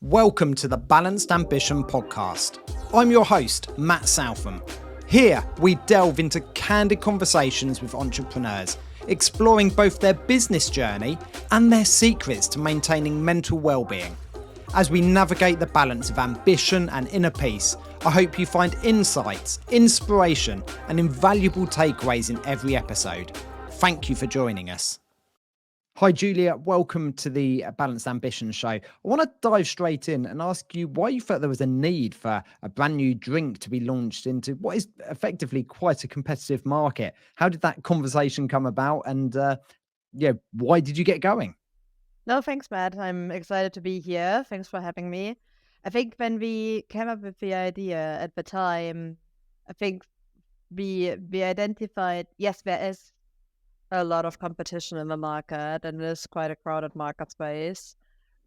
Welcome to the Balanced Ambition podcast. I'm your host, Matt Southam. Here, we delve into candid conversations with entrepreneurs, exploring both their business journey and their secrets to maintaining mental well-being. As we navigate the balance of ambition and inner peace, I hope you find insights, inspiration, and invaluable takeaways in every episode. Thank you for joining us. Hi, Julia. Welcome to the Balanced Ambition show. I want to dive straight in and ask you why you felt there was a need for a brand new drink to be launched into what is effectively quite a competitive market. How did that conversation come about? And why did you get going? No, thanks, Matt. I'm excited to be here. Thanks for having me. I think when we came up with the idea at the time, I think we identified, yes, there is a lot of competition in the market and it is quite a crowded market space,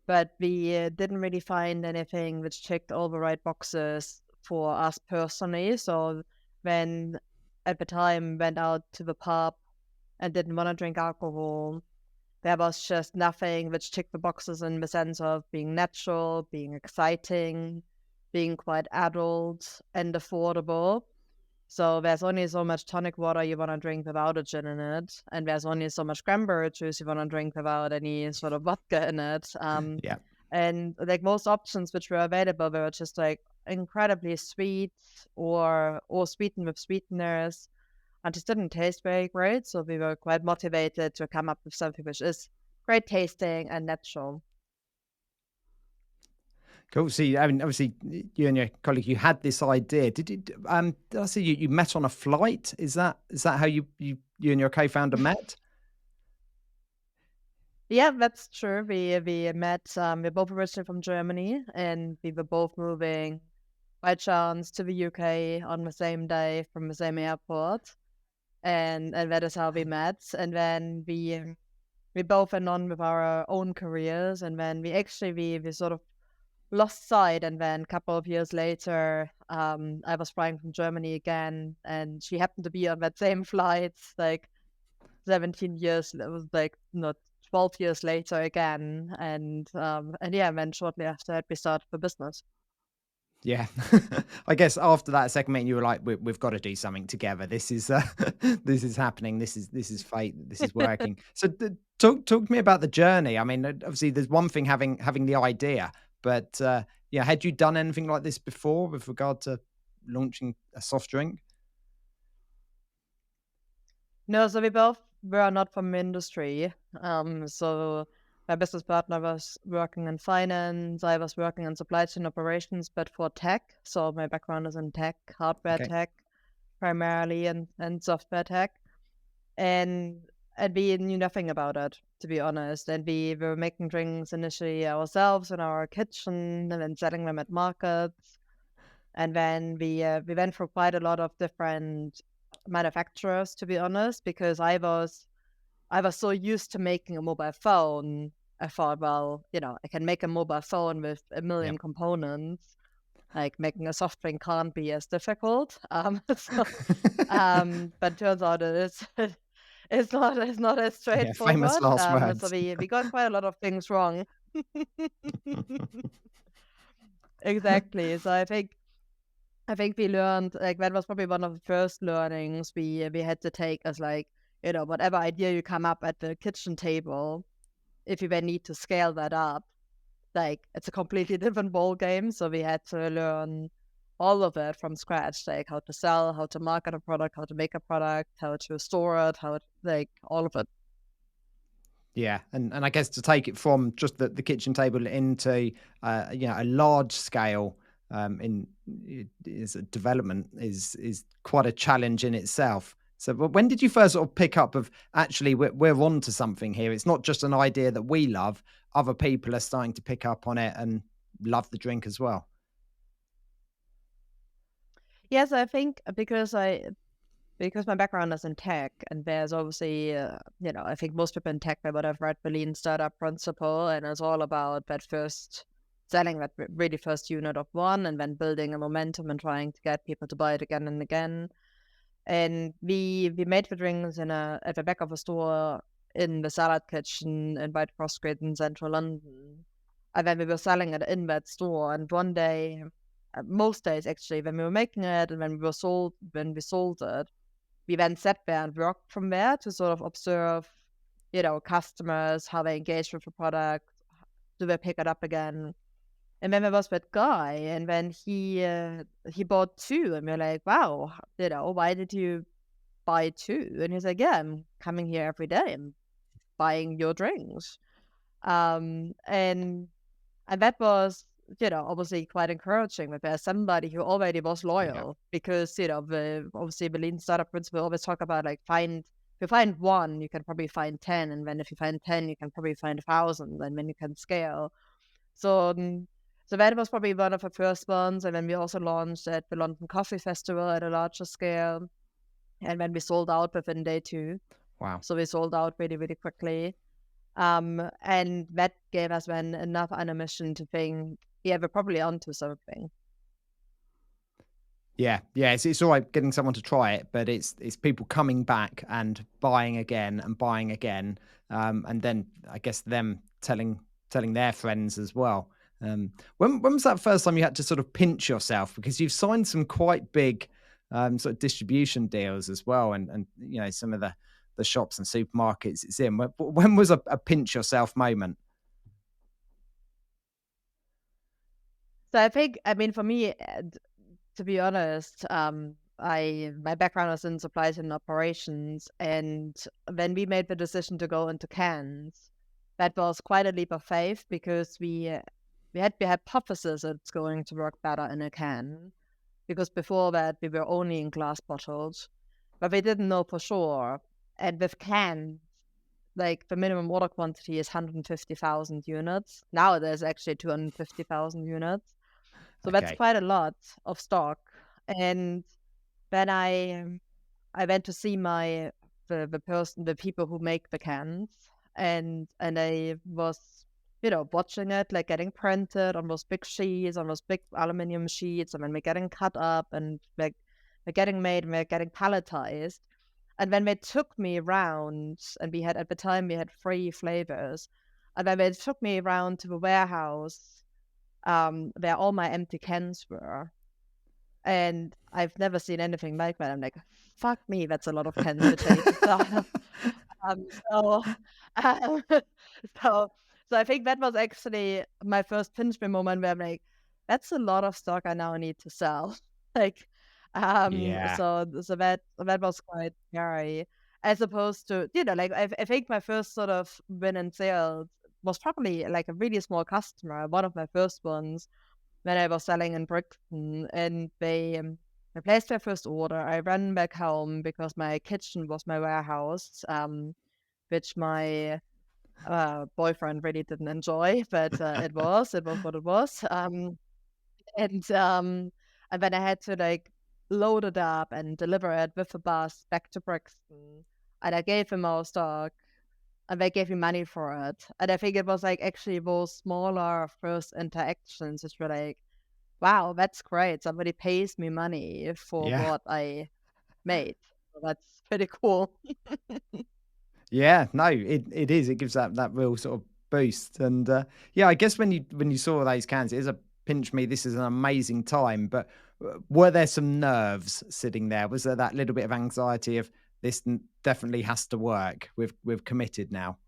but we didn't really find anything which checked all the right boxes for us personally. So when at the time went out to the pub and didn't want to drink alcohol, there was just nothing which ticked the boxes in the sense of being natural, being exciting, being quite adult and affordable. So there's only so much tonic water you want to drink without a gin in it, and there's only so much cranberry juice you want to drink without any sort of vodka in it. Yeah. And like most options which were available were just like incredibly sweet or sweetened with sweeteners, and just didn't taste very great. So we were quite motivated to come up with something which is great tasting and natural. Cool. So, I mean, obviously, you and your colleague, you had this idea. Did I see you met on a flight? Is that how you and your co-founder met? Yeah, that's true. We met. We're both originally from Germany, and we were both moving by chance to the UK on the same day from the same airport, and that is how we met. And then we both went on with our own careers, and then we sort of lost sight. And then a couple of years later, I was flying from Germany again, and she happened to be on that same flight, like 17 years. It was like not 12 years later again, and yeah, and then shortly after that, we started the business. Yeah, I guess after that second meeting, you were like, "We've got to do something together. This is this is happening. This is fate. This is working." So, talk to me about the journey. I mean, obviously, there's one thing having the idea, but yeah, had you done anything like this before with regard to launching a soft drink? No, so we both were not from industry. So my business partner was working in finance. I was working in supply chain operations, but for tech. So my background is in tech, hardware Okay. tech primarily, and software tech. And we knew nothing about it, to be honest. And we were making drinks initially ourselves in our kitchen and then selling them at markets. And then we went through quite a lot of different manufacturers, to be honest, because I was so used to making a mobile phone. I thought, well, I can make a mobile phone with a Yeah. million components. Like making a soft drink can't be as difficult. But turns out it is. It's not as Yeah. Famous straightforward. last So words. we got quite a lot of things wrong. Exactly. So I think we learned, like, that was probably one of the first learnings we had to take, as like, whatever idea you come up at the kitchen table, if you then need to scale that up, like it's a completely different ball game. So we had to learn all of it from scratch, like how to sell, how to market a product, how to make a product, how to store it, like all of it. Yeah, and I guess to take it from just the kitchen table into a large scale in is a development is quite a challenge in itself. So, but when did you first sort of pick up of actually we're on to something here? It's not just an idea that we love; other people are starting to pick up on it and love the drink as well. Yes, I think because my background is in tech, and there's obviously, I think most people in tech, they would have read the lean startup principle, and it's all about that first selling that really first unit of one, and then building a momentum and trying to get people to buy it again and again. And we made the drinks at the back of a store in the salad kitchen in White Cross Street in central London. And then we were selling it in that store. And one day, most days actually, when we were making it and when we sold it, we then sat there and worked from there to sort of observe, customers, how they engage with the product, do they pick it up again. And then there was that guy, and then he bought two, and we're like, wow, why did you buy two? And he's like, yeah, I'm coming here every day. I'm buying your drinks. And that was, obviously quite encouraging that there's somebody who already was loyal because, obviously the lean startup principle always talk about like if you find one, you can probably find 10. And then if you find 10, you can probably find 1,000, and then you can scale. So, so that was probably one of the first ones. And then we also launched at the London Coffee Festival at a larger scale. And then we sold out within day 2. Wow. So we sold out really, really quickly. And that gave us then enough ammunition to think, yeah, we're probably onto something. Yeah, it's all right getting someone to try it, but it's people coming back and buying again, and then I guess them telling their friends as well. When was that first time you had to sort of pinch yourself, because you've signed some quite big sort of distribution deals as well, and some of the shops and supermarkets it's in. When was a pinch yourself moment? So I think, for me, to be honest, my background was in supply chain operations, and when we made the decision to go into cans, that was quite a leap of faith because we had the hypothesis it's going to work better in a can, because before that we were only in glass bottles, but we didn't know for sure. And with cans, like the minimum order quantity is 150,000 units. Now there's actually 250,000 units. So that's Okay. quite a lot of stock. And then I went to see the people who make the cans, and I was, watching it like getting printed on those big sheets, on those big aluminum sheets, and then they're getting cut up and like they're getting made and they're getting palletized. And then they took me around, and at the time we had 3 flavors, and then they took me around to the warehouse where all my empty cans were. And I've never seen anything like that. I'm like, fuck me, that's a lot of cans to take. So, um, so, so I think that was actually my first pinch me moment where I'm like, that's a lot of stock I now need to sell. Like, Yeah. so that was quite scary. As opposed to, like I think my first sort of win in sales was probably like a really small customer, one of my first ones, when I was selling in Brixton, and they placed their first order. I ran back home because my kitchen was my warehouse, which my boyfriend really didn't enjoy, but it was what it was. And then I had to like load it up and deliver it with a bus back to Brixton, and I gave him our stock, and they gave me money for it. And I think it was like actually those smaller first interactions which were like, wow, that's great. Somebody pays me money for Yeah. what I made. So that's pretty cool. Yeah, no, it is. It gives that real sort of boost. And yeah, I guess when you saw those cans, it is a pinch me. This is an amazing time. But were there some nerves sitting there? Was there that little bit of anxiety of this definitely has to work? We've committed now.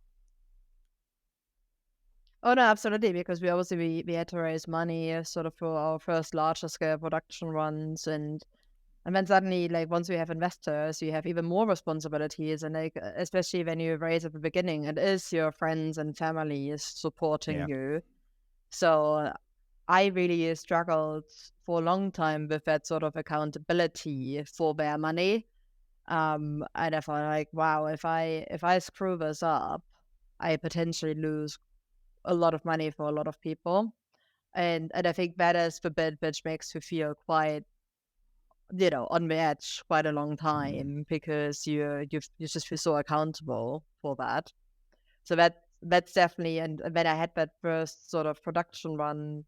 Oh no, absolutely, because we obviously we had to raise money sort of for our first larger scale production runs, and then suddenly, like, once we have investors, you have even more responsibilities, and like especially when you raise at the beginning, it is your friends and family is supporting Yeah. you. So I really struggled for a long time with that sort of accountability for their money. And I felt like, wow, if I screw this up, I potentially lose a lot of money for a lot of people. And I think that is the bit which makes you feel quite, on the edge quite a long time, because you just feel so accountable for that. So that's definitely, and when I had that first sort of production run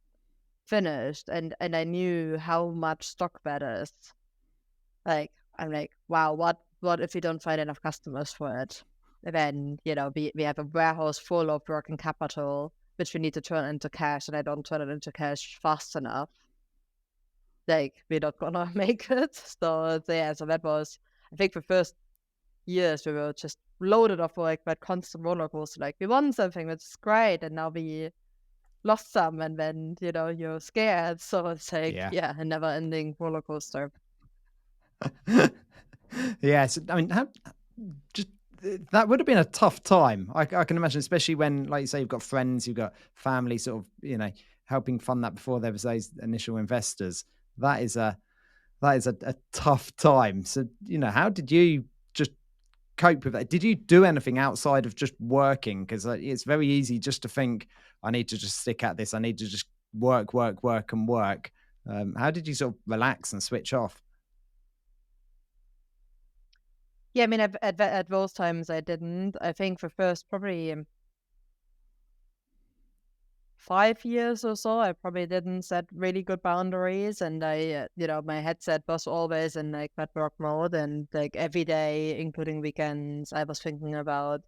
finished, and I knew how much stock that is. Like, I'm like, wow, what if we don't find enough customers for it? Then, we have a warehouse full of working capital, which we need to turn into cash, and I don't turn it into cash fast enough, like we're not gonna make it. So yeah, so that was, I think, the first years we were just loaded of like that constant roller coaster. Like we won something that's great, and now we lost some, and then you're scared. So it's like a never ending roller coaster. Yeah, so, I mean, just that would have been a tough time. I can imagine, especially when, like you say, you've got friends, you've got family, sort of, helping fund that before there was those initial investors. That is a tough time. So, how did you just cope with that? Did you do anything outside of just working? Because it's very easy just to think, I need to just stick at this. I need to just work, work, work, and work. How did you sort of relax and switch off? Yeah, I mean, at those times I didn't. I think the first probably 5 years or so, I probably didn't set really good boundaries, and my headset was always in like that work mode, and like every day, including weekends, I was thinking about,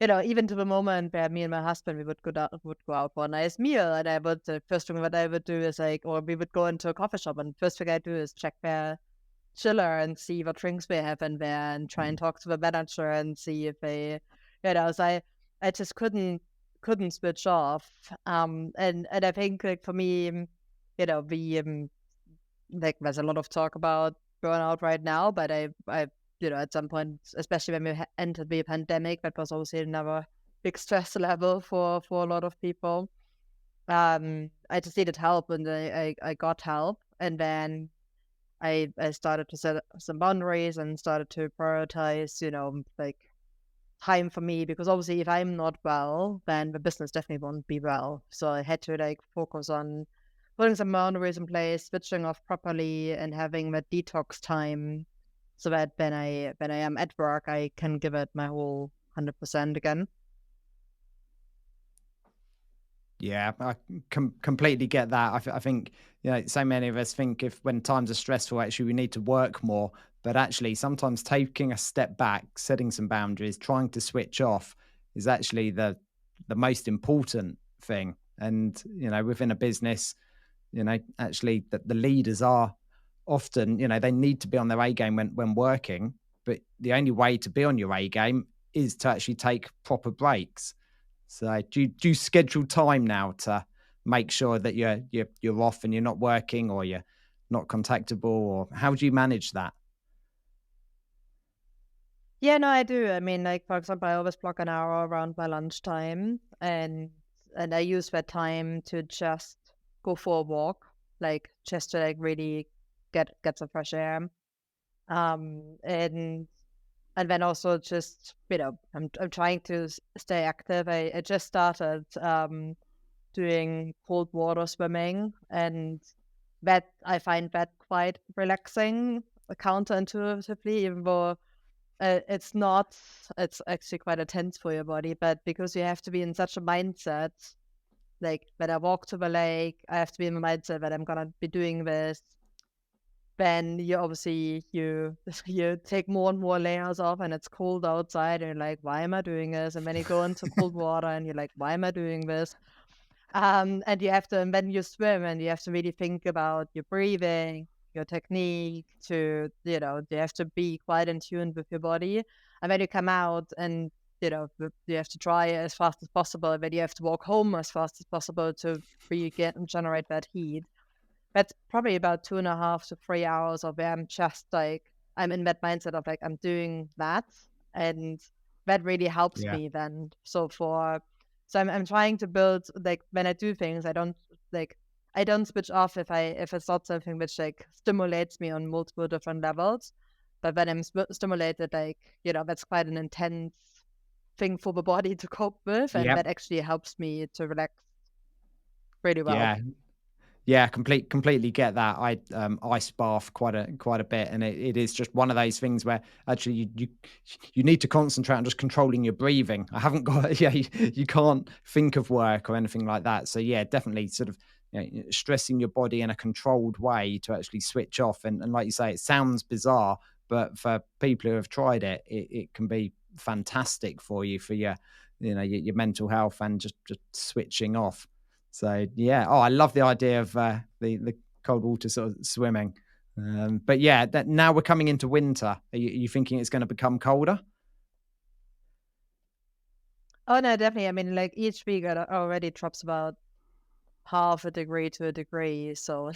even to the moment where me and my husband, we would go out for a nice meal, and I would, the first thing that I would do is like, or we would go into a coffee shop, and first thing I do is check their chiller and see what drinks we have in there, and try and talk to the manager and see if they, so I just couldn't switch off. And I think like for me, we like there's a lot of talk about burnout right now, but I at some point, especially when we entered the pandemic, that was obviously another big stress level for a lot of people. I just needed help, and I got help, and then I started to set some boundaries and started to prioritize, like time for me, because obviously if I'm not well, then the business definitely won't be well. So I had to like focus on putting some boundaries in place, switching off properly, and having that detox time, so that when I am at work, I can give it my whole 100% again. Yeah, I completely get that. I think, so many of us think if when times are stressful, actually we need to work more. But actually, sometimes taking a step back, setting some boundaries, trying to switch off is actually the most important thing. And, within a business, actually the leaders are often, they need to be on their A game when working. But the only way to be on your A game is to actually take proper breaks. So do you schedule time now to make sure that you're off and you're not working, or you're not contactable, or how do you manage that? Yeah, no, I do. I mean, like for example, I always block an hour around my lunchtime, and I use that time to just go for a walk, like just to like really get some fresh air. And then also just I'm trying to stay active. I just started doing cold water swimming, and that I find that quite relaxing, counterintuitively, even though it's not, it's actually quite intense for your body, but because you have to be in such a mindset, like when I walk to the lake, I have to be in the mindset that I'm gonna be doing this. Then you obviously you take more and more layers off, and it's cold outside, and you're like, why am I doing this? And then you go into cold water, and you're like, why am I doing this? And you have to, and then you swim, and you have to really think about your breathing, your technique, you have to be quite in tune with your body. And then you come out, and you have to dry as fast as possible, and then you have to walk home as fast as possible to generate that heat. That's probably about 2.5 to 3 hours of where I'm just like, I'm in that mindset of like, I'm doing that. And that really helps Yeah. me then. So I'm trying to build, like when I do things, I don't switch off if it's not something which like stimulates me on multiple different levels. But when I'm stimulated, like, that's quite an intense thing for the body to cope with. And Yeah. that actually helps me to relax really well. Yeah. Yeah, completely get that. I ice bath quite a bit, and it is just one of those things where actually you need to concentrate on just controlling your breathing. I haven't got you can't think of work or anything like that. So yeah, definitely sort of, stressing your body in a controlled way to actually switch off. And like you say, it sounds bizarre, but for people who have tried it, it can be fantastic for you, for your mental health and just switching off. So yeah, I love the idea of the cold water sort of swimming. But yeah, that now we're coming into winter. Are you thinking it's going to become colder? Oh no, definitely. I mean, like each week it already drops about half a degree to a degree. So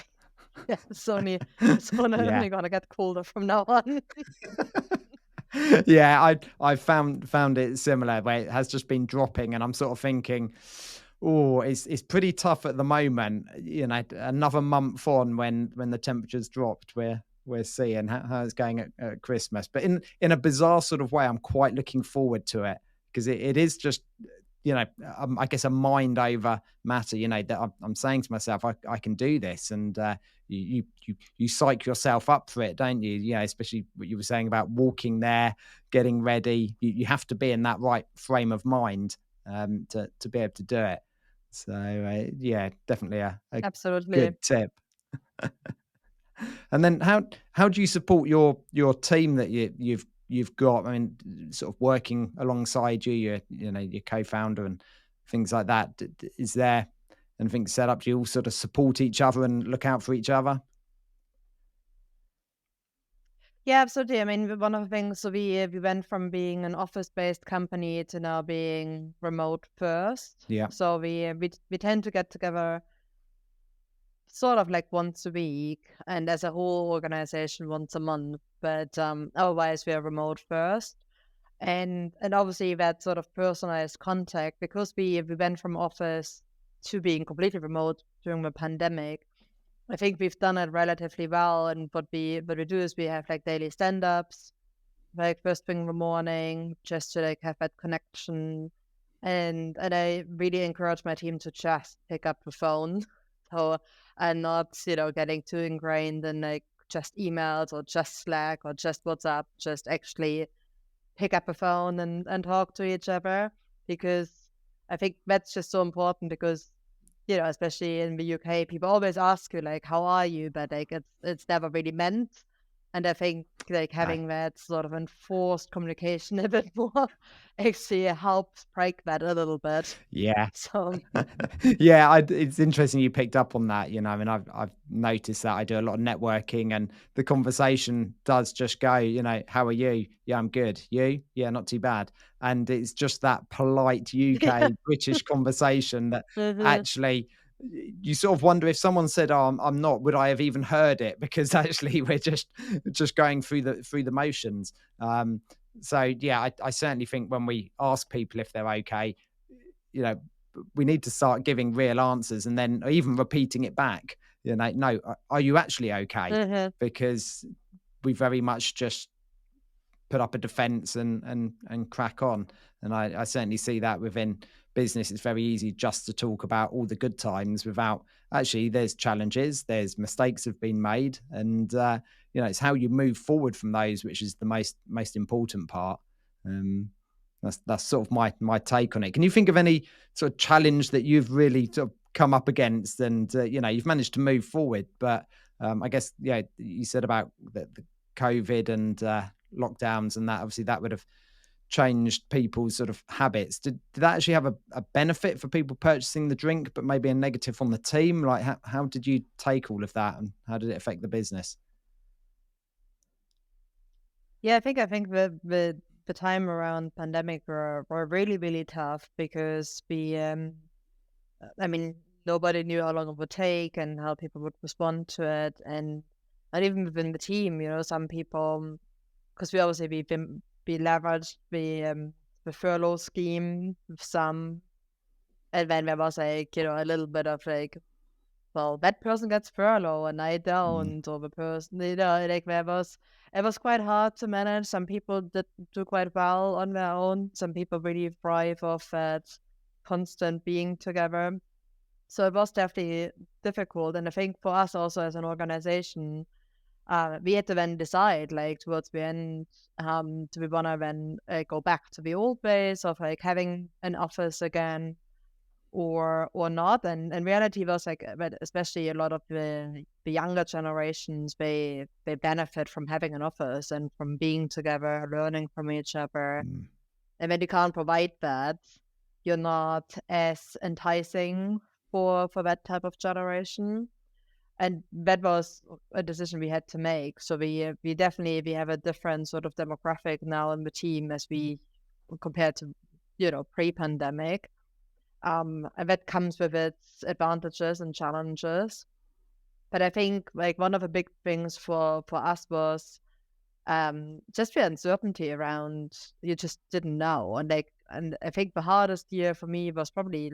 yeah, it's Yeah. only gonna get colder from now on. Yeah, I found it similar where it has just been dropping, and I'm sort of thinking, oh, it's pretty tough at the moment. Another month on when the temperatures dropped, we're seeing how it's going at Christmas. But in a bizarre sort of way, I'm quite looking forward to it because it is just I guess a mind over matter. That I'm saying to myself, I can do this, and you psych yourself up for it, don't you? Yeah, especially what you were saying about walking there, getting ready. You have to be in that right frame of mind to be able to do it. So yeah, definitely a Absolutely. good tip. And then how do you support your team that you've got? I mean, sort of working alongside you, your co-founder and things like that. Is there anything set up? Do you all sort of support each other and look out for each other? Yeah, absolutely. I mean, one of the things, so we went from being an office-based company to now being remote first. Yeah. So we tend to get together sort of like once a week, and as a whole organization once a month. But otherwise, we are remote first, and obviously that sort of personalized contact, because we went from office to being completely remote during the pandemic. I think we've done it relatively well, and what we do is we have like daily stand-ups, like first thing in the morning, just to like have that connection. And I really encourage my team to just pick up the phone. So and not, getting too ingrained in like just emails or just Slack or just WhatsApp, just actually pick up a phone and talk to each other, because I think that's just so important, because especially in the UK, people always ask you like, "How are you?" But like it's never really meant. And I think like No. having that sort of enforced communication a bit more actually helps break that a little bit. Yeah. So Yeah, it's interesting you picked up on that. I mean, I've noticed that I do a lot of networking, and the conversation does just go, how are you? Yeah, I'm good. You? Yeah, not too bad. And it's just that polite yeah. UK British conversation that Mhm. actually you sort of wonder if someone said, "Oh, I'm not," would I have even heard it? Because actually we're just going through the motions. So yeah, I certainly think when we ask people if they're okay, you know, we need to start giving real answers and then even repeating it back. No, are you actually okay? Mhm. Because we very much just put up a defense and crack on. And I certainly see that within business. It's very easy just to talk about all the good times without actually there's challenges, there's mistakes have been made, and it's how you move forward from those which is the most important part. Um, that's sort of my take on it. Can you think of any sort of challenge that you've really sort of come up against, and you've managed to move forward? But I guess you said about the COVID and lockdowns and that. Obviously, that would have changed people's sort of habits. Did that actually have a benefit for people purchasing the drink, but maybe a negative on the team? Like, how did you take all of that, and how did it affect the business? Yeah, I think the time around pandemic were really, really tough, because I mean, nobody knew how long it would take and how people would respond to it. And not even within the team, some people, because we obviously we leveraged the furlough scheme with some, and then there was like, a little bit of like, well, that person gets furlough and I Mm, don't, or the person, like it was quite hard to manage. Some people did do quite well on their own. Some people really thrive off that constant being together. So it was definitely difficult. And I think for us also as an organization, we had to then decide like towards the end, do we want to then go back to the old ways of like having an office again, or not. And reality was like, but especially a lot of the younger generations, they benefit from having an office and from being together, learning from each other. mm. And when you can't provide that, you're not as enticing for that type of generation. And that was a decision we had to make. So we definitely we have a different sort of demographic now in the team as we compared to pre-pandemic. And that comes with its advantages and challenges. But I think like one of the big things for us was just the uncertainty around you just didn't know. And I think the hardest year for me was probably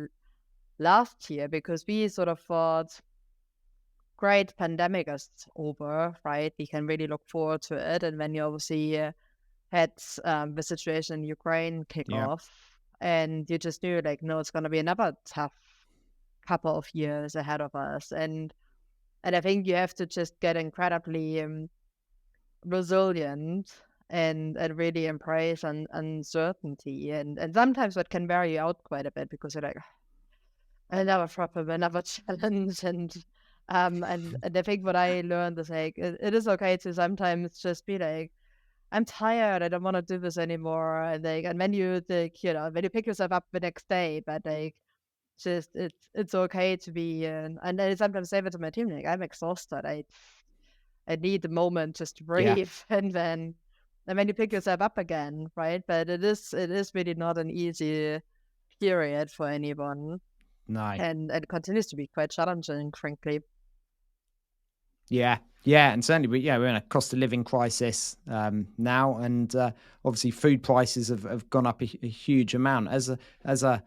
last year because we sort of thought, great, pandemic is over, right? We can really look forward to it. And then you obviously had the situation in Ukraine kick Yeah. off, and you just knew like, no, it's going to be another tough couple of years ahead of us. And I think you have to just get incredibly resilient and really embrace uncertainty. And sometimes that can vary you out quite a bit because you're like, another problem, another challenge. And I think what I learned is like it is okay to sometimes just be like, I'm tired, I don't want to do this anymore. And when you like, when you pick yourself up the next day, but like just it's okay to be and I sometimes say that to my team, like, I'm exhausted. I need the moment just to Yeah. breathe and then you pick yourself up again, right? But it is really not an easy period for anyone. No. And it continues to be quite challenging, frankly. Yeah, yeah, and certainly, we're in a cost of living crisis now, and obviously, food prices have gone up a huge amount. As a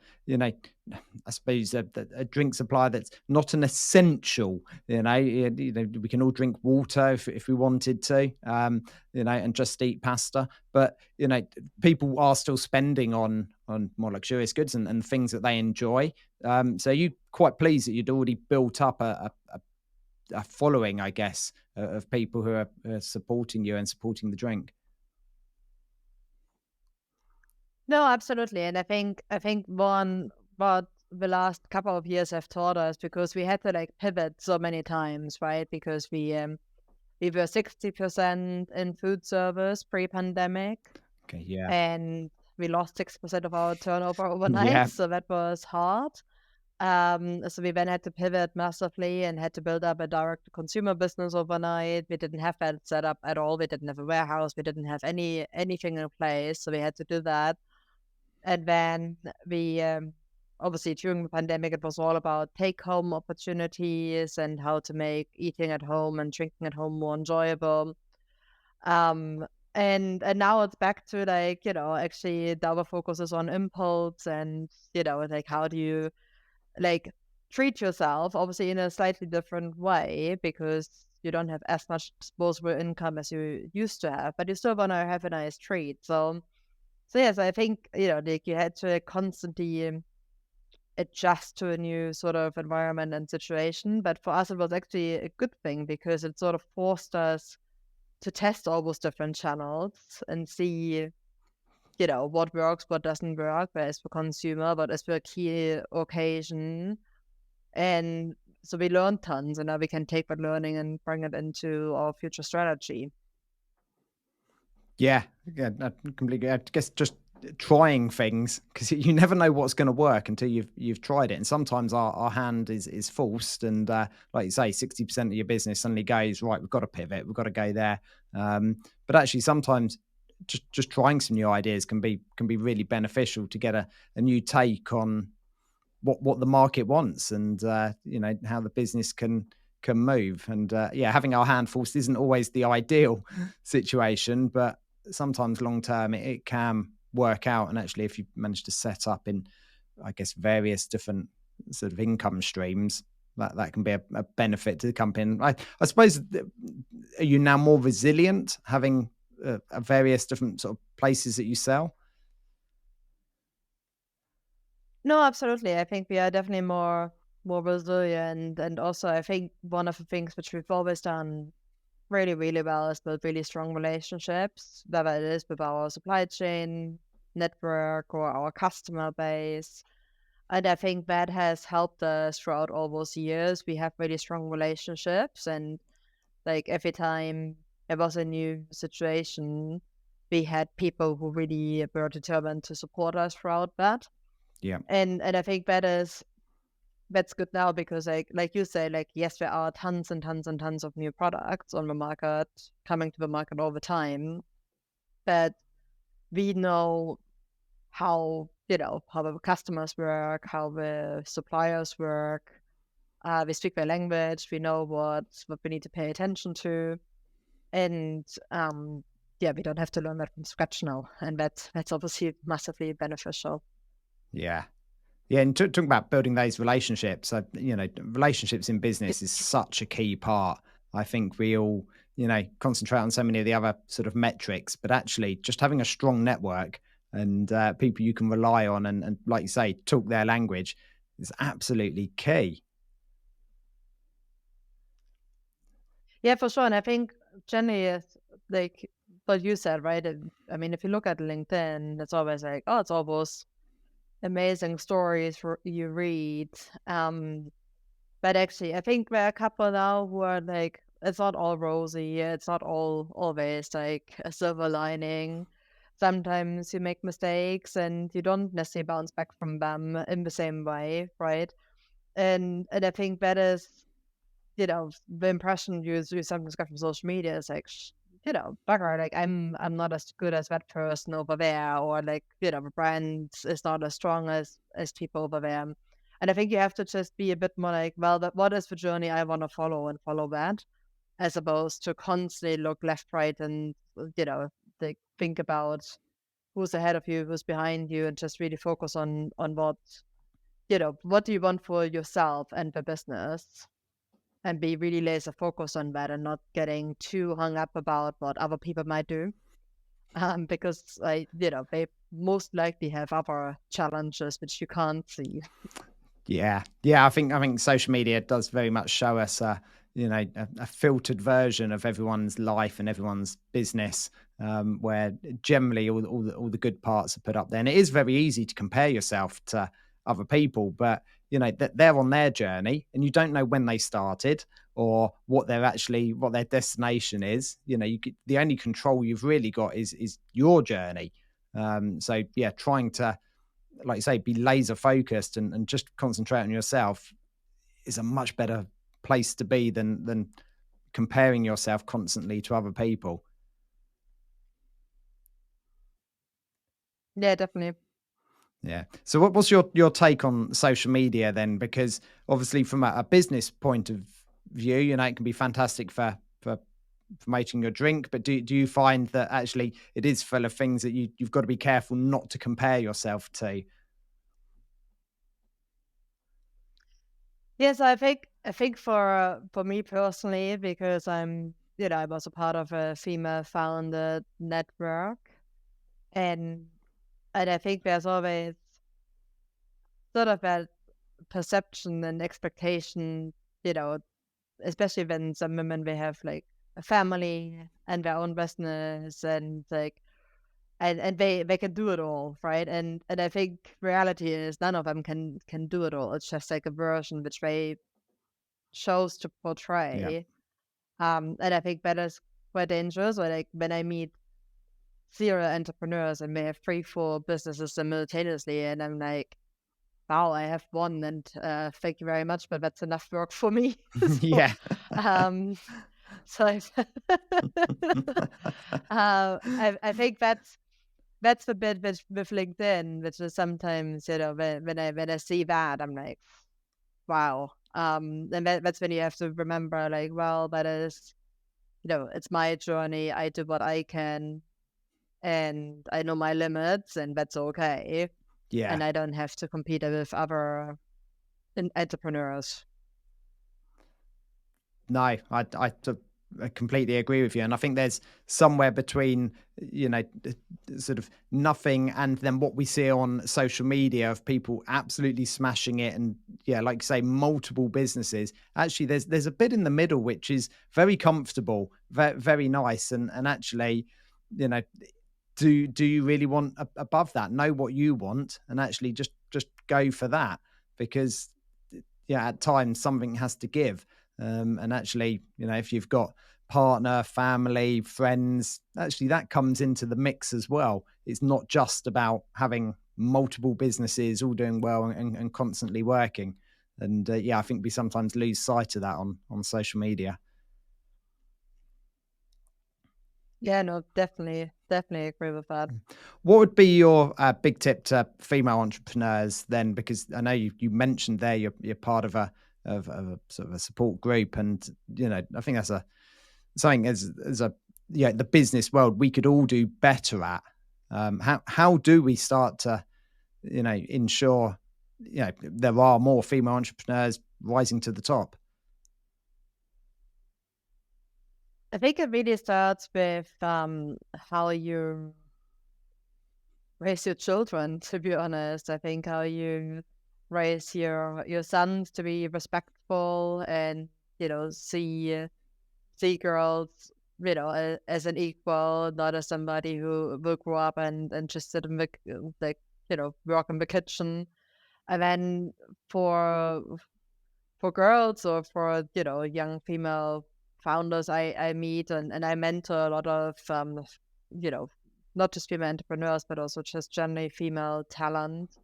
I suppose a drink supply that's not an essential. We can all drink water if we wanted to, and just eat pasta. But people are still spending on more luxurious goods and things that they enjoy. So you quite pleased that you'd already built up a following, I guess, of people who are supporting you and supporting the drink. No, absolutely. And I think one what the last couple of years have taught us, because we had to like pivot so many times, right? Because we were 60% in food service pre-pandemic, Okay, yeah, and we lost 6% of our turnover overnight. yeah, So that was hard. So we then had to pivot massively and had to build up a direct consumer business overnight. We didn't have that set up at all. We didn't have a warehouse. We didn't have anything in place. So we had to do that. And then we obviously during the pandemic, it was all about take home opportunities and how to make eating at home and drinking at home more enjoyable. Um, and now it's back to like, actually our focus is on impulse and, like how do you like treat yourself, obviously in a slightly different way because you don't have as much disposable income as you used to have, but you still want to have a nice treat. So yes, I think like you had to constantly adjust to a new sort of environment and situation. But for us, it was actually a good thing because it sort of forced us to test all those different channels and see what works, what doesn't work, where is the consumer, what is the key occasion. And so we learned tons, and now we can take that learning and bring it into our future strategy. yeah, yeah. I completely. I guess just trying things because you never know what's going to work until you've tried it. And sometimes our hand is forced, and like you say, 60% of your business suddenly goes right. We've got to pivot. We've got to go there. But actually, sometimes just trying some new ideas can be really beneficial to get a new take on what the market wants and how the business can move. And yeah, having our hand forced isn't always the ideal situation, but sometimes long term it can work out. And actually, if you manage to set up in, I guess, various different sort of income streams, that can be a benefit to the company. And I suppose, are you now more resilient having a various different sort of places that you sell? No, absolutely. I think we are definitely more resilient, and also I think one of the things which we've always done really, really well is build really strong relationships, whether it is with our supply chain network or our customer base. And I think that has helped us throughout all those years. We have really strong relationships, and like every time there was a new situation, we had people who really were determined to support us throughout that. Yeah. And I think that's good now because like you say, like yes, there are tons and tons and tons of new products on the market coming to the market all the time, but we know how how the customers work, how the suppliers work. We speak their language. We know what we need to pay attention to, and yeah, we don't have to learn that from scratch now, and that's obviously massively beneficial. Yeah. Yeah, and talking about building those relationships, relationships in business is such a key part. I think we all, concentrate on so many of the other sort of metrics, but actually just having a strong network and people you can rely on and, like you say, talk their language is absolutely key. Yeah, for sure. And I think generally, like what you said, right? I mean, if you look at LinkedIn, it's always like, oh, it's all those amazing stories you read. But actually, I think there are a couple now who are like, it's not all rosy. It's not all always like a silver lining. Sometimes you make mistakes and you don't necessarily bounce back from them in the same way, right? And I think that is, the impression you sometimes get from social media is like, bugger, like I'm not as good as that person over there, or like, the brand is not as strong as people over there. And I think you have to just be a bit more like, well, what is the journey I want to follow and follow that, as opposed to constantly look left, right, and like think about who's ahead of you, who's behind you, and just really focus on what do you want for yourself and the business, and be really laser focused on that and not getting too hung up about what other people might do. Because they most likely have other challenges which you can't see. Yeah, yeah. I think social media does very much show us a filtered version of everyone's life and everyone's business, where generally all the good parts are put up there, and it is very easy to compare yourself to other people, but that they're on their journey, and you don't know when they started or what their destination is. The only control you've really got is your journey. So yeah, trying to, like you say, be laser focused and just concentrate on yourself is a much better place to be than comparing yourself constantly to other people. Yeah, definitely. Yeah. So what's your take on social media then? Because obviously from a business point of view, it can be fantastic for promoting your drink, but do you find that actually it is full of things that you've got to be careful not to compare yourself to? Yes, I think for me personally, because I was a part of a female founded network, and I think there's always sort of that perception and expectation, you know, especially when some women they have like a family and their own business, and like and they can do it all, right? And I think reality is none of them can do it all. It's just like a version which they chose to Yeah. portray. And I think that is quite dangerous. Or like when I meet serial entrepreneurs and they have 3, 4 businesses simultaneously, and I'm like, wow, I have one, and thank you very much, but that's enough work for me. so, Yeah. um, so I think that's the bit with LinkedIn, which is sometimes when I see that, I'm like, wow. And that's when you have to remember, like, well, that is it's my journey. I do what I can, and I know my limits, and that's okay. Yeah. And I don't have to compete with other entrepreneurs. No, I completely agree with you, and I think there's somewhere between sort of nothing and then what we see on social media of people absolutely smashing it, and yeah, like you say, multiple businesses. Actually, there's a bit in the middle which is very comfortable, very nice, and actually, you know, do you really want above that? Know what you want, and actually just go for that, because yeah, at times something has to give. And actually, if you've got partner, family, friends, actually that comes into the mix as well. It's not just about having multiple businesses all doing well and constantly working. And I think we sometimes lose sight of that on social media. Yeah, no, definitely agree with that. What would be your big tip to female entrepreneurs then? Because I know you mentioned there you're part of a sort of a support group, and I think that's something as a the business world we could all do better at. How do we start to ensure there are more female entrepreneurs rising to the top? I think it really starts with how you raise your children, to be honest. I think how you raise your sons to be respectful and, see girls, as an equal, not as somebody who will grow up and just sit in the, like, work in the kitchen. And then for for girls or for, young female founders I meet and I mentor a lot of, you know, not just female entrepreneurs, but also just generally female talent,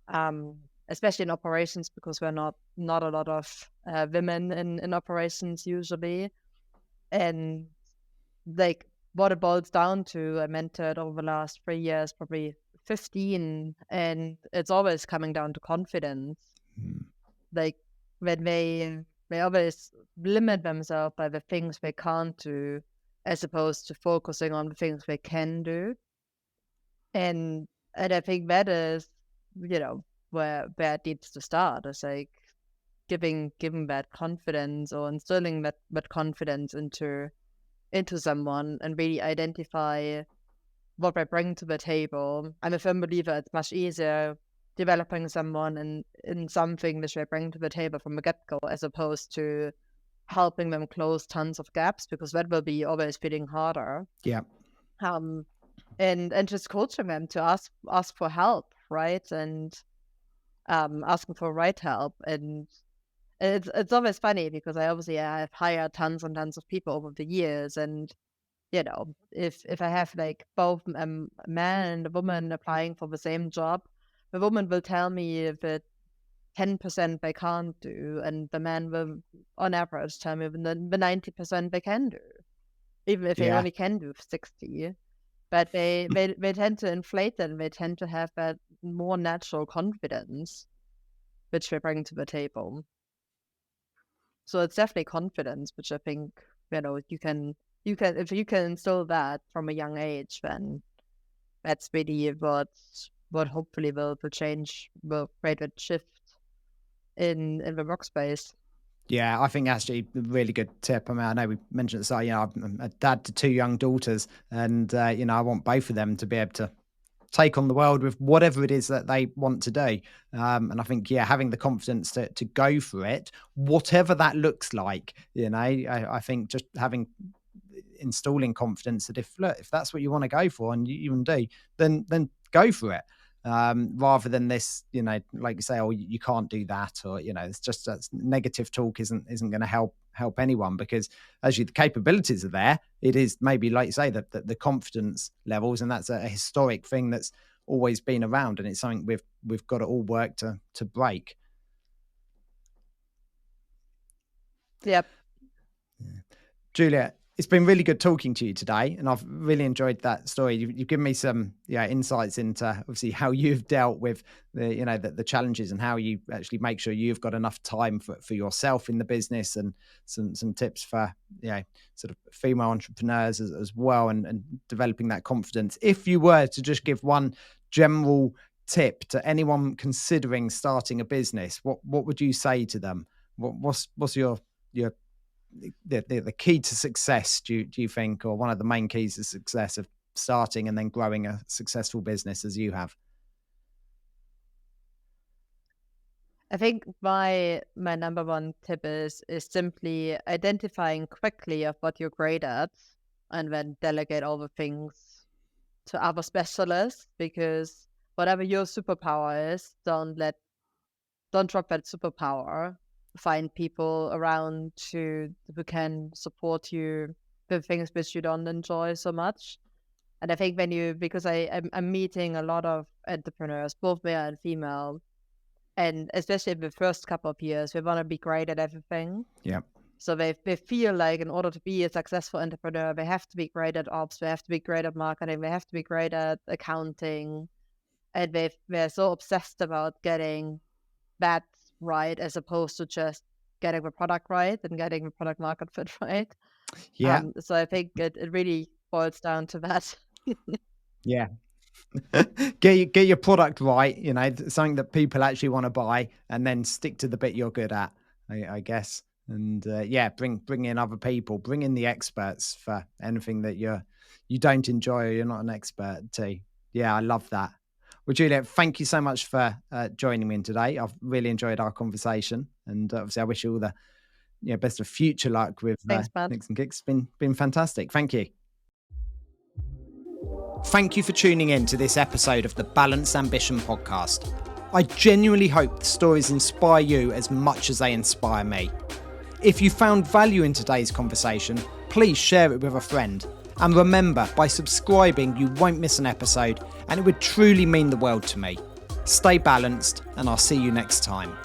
um, especially in operations, because we're not a lot of women in operations usually. And like what it boils down to, I mentored over the last 3 years, probably 15, and it's always coming down to confidence. Mm. Like when they always limit themselves by the things they can't do, as opposed to focusing on the things they can do. And I think that is, where it needs to start. It's like giving that confidence or instilling that confidence into someone and really identify what they bring to the table. I'm a firm believer it's much easier developing someone in something which they bring to the table from the get-go, as opposed to helping them close tons of gaps, because that will be always feeling harder. Yeah. And just coaching them to ask for help, right? And asking for right help. And it's always funny because I've hired tons and tons of people over the years, and if I have like both a man and a woman applying for the same job, the woman will tell me if it 10% they can't do, and the man will, on average, tell me the 90% they can do, even if they Yeah. only can do 60. But they tend to inflate it, and they tend to have that more natural confidence, which they bring to the table. So it's definitely confidence, which I think, if you can instill that from a young age, then that's really what hopefully will create a shift in the workspace. Yeah, I think actually a really good tip. I mean, I know we mentioned at the start, I'm a dad to two young daughters, and I want both of them to be able to take on the world with whatever it is that they want to do. And I think, having the confidence to go for it, whatever that looks like, I think just installing confidence that if that's what you want to go for and you can do, then go for it. Rather than this, like you say, oh, you can't do that, or it's just that negative talk isn't going to help anyone, because as the capabilities are there, it is maybe, like you say, that the confidence levels, and that's a historic thing that's always been around, and it's something we've got to all work to break. Yep. Julia, it's been really good talking to you today, and I've really enjoyed that story. You've given me some insights into obviously how you've dealt with the challenges, and how you actually make sure you've got enough time for yourself in the business, and some tips for sort of female entrepreneurs as well, and developing that confidence. If you were to just give one general tip to anyone considering starting a business, what would you say to them? What's your the key to success, do you think, or one of the main keys to success of starting and then growing a successful business as you have? I think my number one tip is simply identifying quickly of what you're great at, and then delegate all the things to other specialists, because whatever your superpower is, don't drop that superpower. Find people around who can support you with things which you don't enjoy so much. And I think because I'm meeting a lot of entrepreneurs, both male and female, and especially in the first couple of years, they want to be great at everything. Yeah. So they feel like in order to be a successful entrepreneur, they have to be great at ops, they have to be great at marketing, they have to be great at accounting. And they're so obsessed about getting that right as opposed to just getting the product right and getting the product market fit right. Yeah. So I think it really boils down to that. Yeah. Get your product right, something that people actually want to buy, and then stick to the bit you're good at, I guess. And bring in other people, bring in the experts for anything that you don't enjoy or you're not an expert to. Yeah, I love that. Well, Juliet, thank you so much for joining me in today. I've really enjoyed our conversation, and obviously I wish you all the best of future luck with Thanks, Matt. Nicks and Kicks. Been fantastic. Thank you. Thank you for tuning in to this episode of the Balanced Ambition podcast. I genuinely hope the stories inspire you as much as they inspire me. If you found value in today's conversation, please share it with a friend. And remember, by subscribing, you won't miss an episode, and it would truly mean the world to me. Stay balanced, and I'll see you next time.